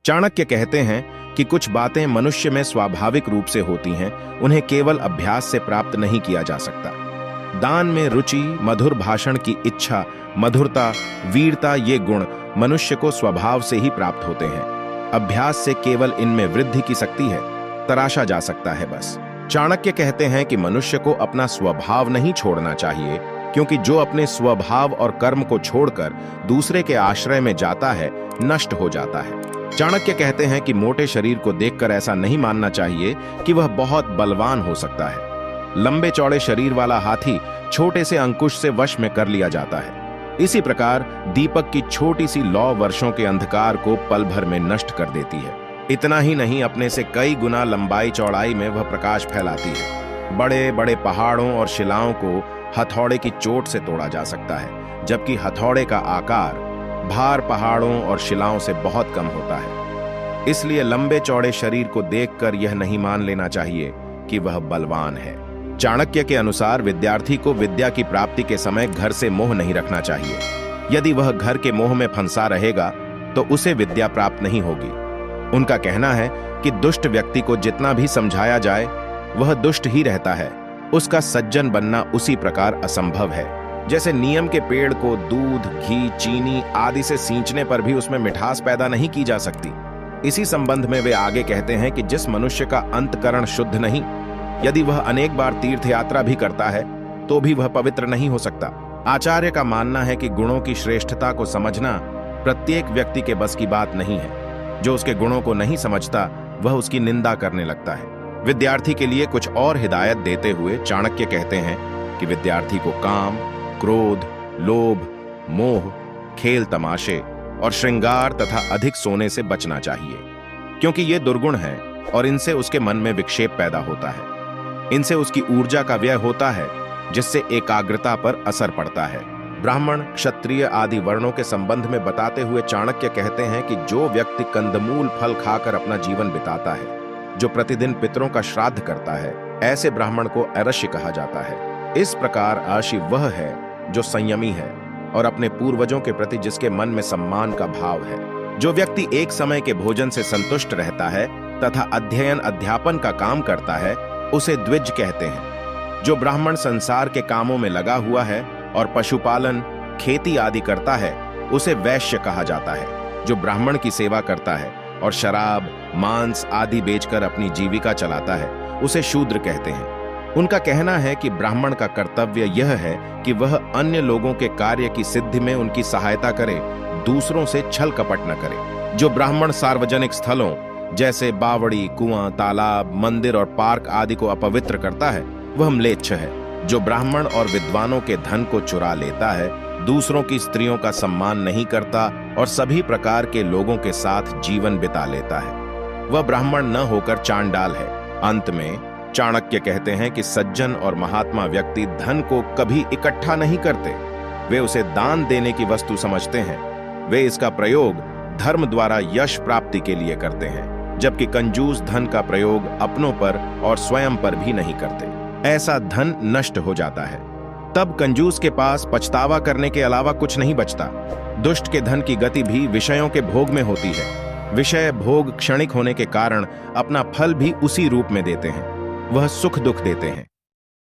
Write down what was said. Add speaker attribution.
Speaker 1: चाणक्य कहते हैं कि कुछ बातें मनुष्य में स्वाभाविक रूप से होती हैं, उन्हें केवल अभ्यास से प्राप्त नहीं किया जा सकता। दान में रुचि, मधुर भाषण की इच्छा, मधुरता, वीरता, ये गुण मनुष्य को स्वभाव से ही प्राप्त होते हैं। अभ्यास से केवल इनमें वृद्धि की शक्ति है, तराशा जा सकता है बस। चाणक्य कहते हैं कि मनुष्य को अपना स्वभाव नहीं छोड़ना चाहिए, क्योंकि जो अपने स्वभाव और कर्म को छोड़कर दूसरे के आश्रय में जाता है, नष्ट हो जाता है। चाणक्य कहते हैं कि मोटे शरीर को देखकर ऐसा नहीं मानना चाहिए कि वह बहुत बलवान हो सकता है। लंबे चौड़े शरीर वाला हाथी छोटे से अंकुश से वश में कर लिया जाता है। इसी प्रकार दीपक की छोटी सी लौ वर्षों के अंधकार को पल भर में नष्ट कर देती है। इतना ही नहीं, अपने से कई गुना लंबाई चौड़ाई में वह प्रकाश फैलाती है। बड़े बड़े पहाड़ों और शिलाओं को हथौड़े की चोट से तोड़ा जा सकता है, जबकि हथौड़े का आकार भार पहाड़ों और शिलाओं से बहुत कम होता है। इसलिए लंबे चौड़े शरीर को देखकर यह नहीं मान लेना चाहिए कि वह बलवान है। चाणक्य के अनुसार विद्यार्थी को विद्या की प्राप्ति के समय घर से मोह नहीं रखना चाहिए। यदि वह घर के मोह में फंसा रहेगा तो उसे विद्या प्राप्त नहीं होगी। उनका कहना है कि दुष्ट व्यक्ति को जितना भी समझाया जाए वह दुष्ट ही रहता है। उसका सज्जन बनना उसी प्रकार असंभव है जैसे नीम के पेड़ को दूध, घी, चीनी आदि से सींचने पर भी उसमें मिठास पैदा नहीं की जा सकती। इसी संबंध में वे आगे कहते हैं कि जिस मनुष्य का अंतकरण शुद्ध नहीं, यदि वह अनेक बार तीर्थ यात्रा भी करता है तो भी वह पवित्र नहीं हो सकता। आचार्य का मानना है कि गुणों की श्रेष्ठता को समझना प्रत्येक व्यक्ति के बस की बात नहीं है। जो उसके गुणों को नहीं समझता वह उसकी निंदा करने लगता है। विद्यार्थी के लिए कुछ और हिदायत देते हुए चाणक्य कहते हैं कि विद्यार्थी को काम, क्रोध, लोभ, मोह, खेल तमाशे और श्रृंगार तथा अधिक सोने से बचना चाहिए, क्योंकि ये दुर्गुण हैं और इनसे उसके मन में विक्षेप पैदा होता है। इनसे उसकी ऊर्जा का व्यय होता है, जिससे एकाग्रता पर असर पड़ता है। ब्राह्मण, क्षत्रिय आदि वर्णों के संबंध में बताते हुए चाणक्य कहते हैं कि जो व्यक्ति कंदमूल फल खाकर अपना जीवन बिताता है, जो प्रतिदिन पितरों का श्राद्ध करता है, ऐसे ब्राह्मण को अरश्य कहा जाता है। इस प्रकार आशी वह है जो संयमी है और अपने पूर्वजों के प्रति जिसके मन में सम्मान का भाव है। जो व्यक्ति एक समय के भोजन से संतुष्ट रहता है तथा अध्ययन अध्यापन का काम करता है, उसे द्विज कहते हैं। जो ब्राह्मण संसार के कामों में लगा हुआ है और पशुपालन, खेती आदि करता है, उसे वैश्य कहा जाता है। जो ब्राह्मण की सेवा करता है और शराब, मांस आदि बेचकर अपनी जीविका चलाता है, उसे शूद्र कहते हैं। उनका कहना है कि ब्राह्मण का कर्तव्य यह है कि वह अन्य लोगों के कार्य की सिद्धि में उनकी सहायता करे, दूसरों से छल कपट न करे। जो ब्राह्मण सार्वजनिक स्थलों जैसे बावड़ी, कुआं, तालाब, मंदिर और पार्क आदि को अपवित्र करता है, वह म्लेच्छ है। जो ब्राह्मण और विद्वानों के धन को चुरा लेता है, दूसरों की स्त्रियों का सम्मान नहीं करता और सभी प्रकार के लोगों के साथ जीवन बिता लेता है, वह ब्राह्मण न होकर चांडाल है। अंत में चाणक्य कहते हैं कि सज्जन और महात्मा व्यक्ति धन को कभी इकट्ठा नहीं करते, वे उसे दान देने की वस्तु समझते हैं। वे इसका प्रयोग धर्म द्वारा यश प्राप्ति के लिए करते हैं, जबकि कंजूस धन का प्रयोग अपनों पर और स्वयं पर भी नहीं करते। ऐसा धन नष्ट हो जाता है। तब कंजूस के पास पछतावा करने के अलावा कुछ नहीं बचता। दुष्ट के धन की गति भी विषयों के भोग में होती है। विषय भोग क्षणिक होने के कारण अपना फल भी उसी रूप में देते हैं, वह सुख दुख देते हैं।